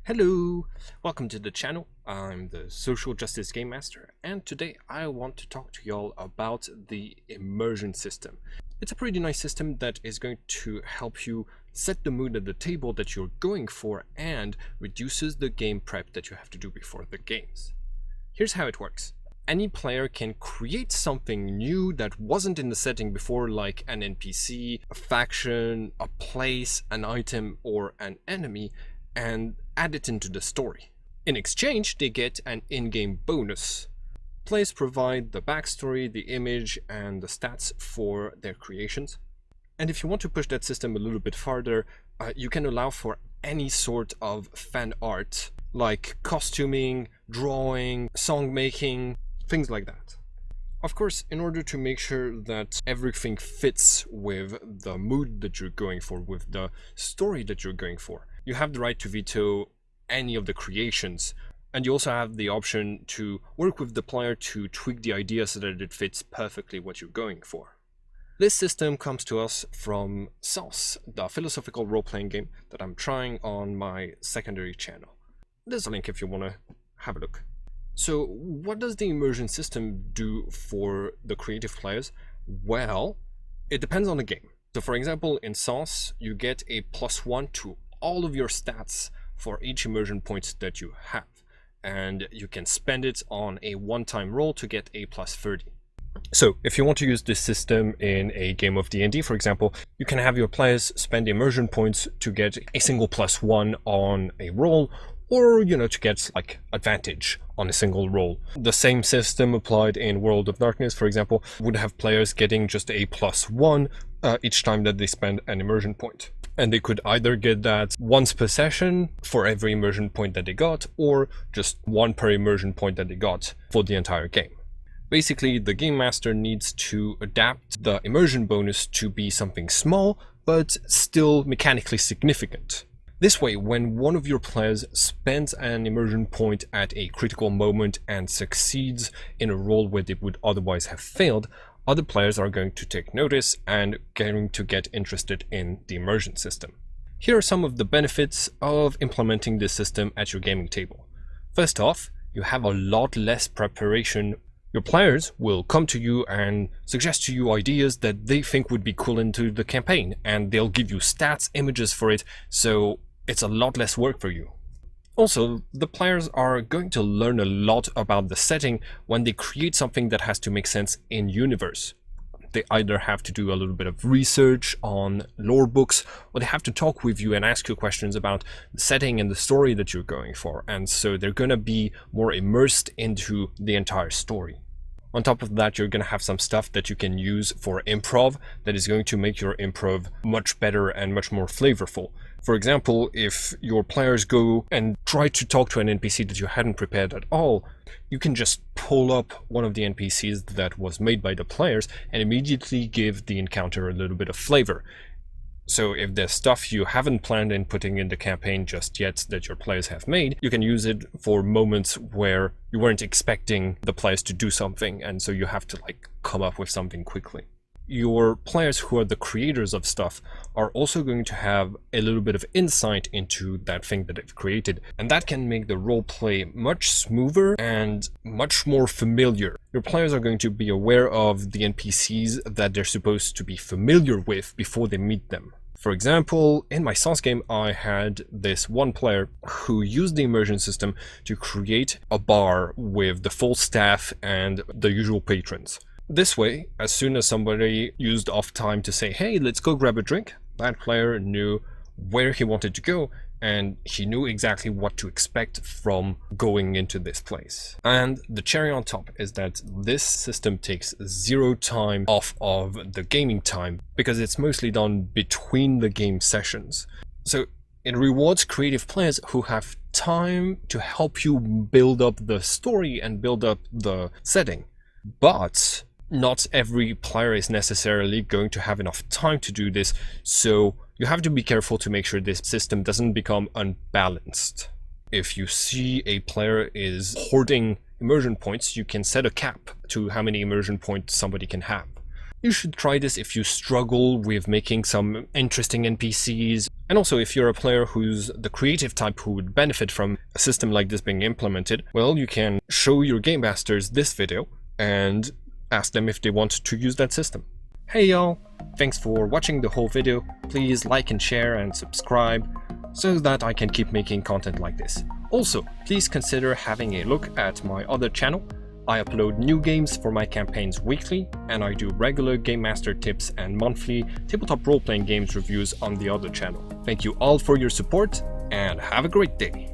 Hello! Welcome to the channel. I'm the Social Justice Game Master, and today I want to talk to y'all about the Immersion system. It's a pretty nice system that is going to help you set the mood at the table that you're going for and reduces the game prep that you have to do before the games. Here's how it works. Any player can create something new that wasn't in the setting before, like an NPC, a faction, a place, an item, or an enemy, and add it into the story. In exchange, they get an in-game bonus. Players provide the backstory, the image, and the stats for their creations. And if you want to push that system a little bit farther, you can allow for any sort of fan art, like costuming, drawing, song making, things like that. Of course, in order to make sure that everything fits with the mood that you're going for, with the story that you're going for, you have the right to veto any of the creations. And you also have the option to work with the player to tweak the idea so that it fits perfectly what you're going for. This system comes to us from Sauce, the philosophical role-playing game that I'm trying on my secondary channel. There's a link if you want to have a look. So what does the immersion system do for the creative players? Well, it depends on the game. So for example, in Sauce, you get a +1 to all of your stats for each immersion point that you have. And you can spend it on a one-time roll to get a +30. So if you want to use this system in a game of D&D, for example, you can have your players spend immersion points to get a single +1 on a roll, or, to get like advantage on a single roll. The same system applied in World of Darkness, for example, would have players getting just a +1 each time that they spend an immersion point. And they could either get that once per session for every immersion point that they got, or just one per immersion point that they got for the entire game. Basically, the Game Master needs to adapt the immersion bonus to be something small, but still mechanically significant. This way, when one of your players spends an immersion point at a critical moment and succeeds in a role where they would otherwise have failed, other players are going to take notice and going to get interested in the immersion system. Here are some of the benefits of implementing this system at your gaming table. First off, you have a lot less preparation. Your players will come to you and suggest to you ideas that they think would be cool into the campaign, and they'll give you stats, images for it, so it's a lot less work for you. Also, the players are going to learn a lot about the setting when they create something that has to make sense in universe. They either have to do a little bit of research on lore books, or they have to talk with you and ask you questions about the setting and the story that you're going for, and so they're going to be more immersed into the entire story. On top of that, you're going to have some stuff that you can use for improv that is going to make your improv much better and much more flavorful. For example, if your players go and try to talk to an NPC that you hadn't prepared at all, you can just pull up one of the NPCs that was made by the players and immediately give the encounter a little bit of flavor. So if there's stuff you haven't planned in putting in the campaign just yet that your players have made, you can use it for moments where you weren't expecting the players to do something, and so you have to come up with something quickly. Your players who are the creators of stuff are also going to have a little bit of insight into that thing that they've created, and that can make the role play much smoother and much more familiar. Your players are going to be aware of the NPCs that they're supposed to be familiar with before they meet them. For example, in my Sauce game, I had this one player who used the immersion system to create a bar with the full staff and the usual patrons. This way, as soon as somebody used off time to say, hey, let's go grab a drink, that player knew where he wanted to go, and he knew exactly what to expect from going into this place. And the cherry on top is that this system takes 0 time off of the gaming time, because it's mostly done between the game sessions. So it rewards creative players who have time to help you build up the story and build up the setting. But not every player is necessarily going to have enough time to do this, so you have to be careful to make sure this system doesn't become unbalanced. If you see a player is hoarding immersion points, you can set a cap to how many immersion points somebody can have. You should try this if you struggle with making some interesting NPCs, and also if you're a player who's the creative type who would benefit from a system like this being implemented. Well, you can show your game masters this video and ask them if they want to use that system. Hey y'all, thanks for watching the whole video. Please like and share and subscribe so that I can keep making content like this. Also, please consider having a look at my other channel. I upload new games for my campaigns weekly, and I do regular Game Master tips and monthly tabletop role-playing games reviews on the other channel. Thank you all for your support, and have a great day!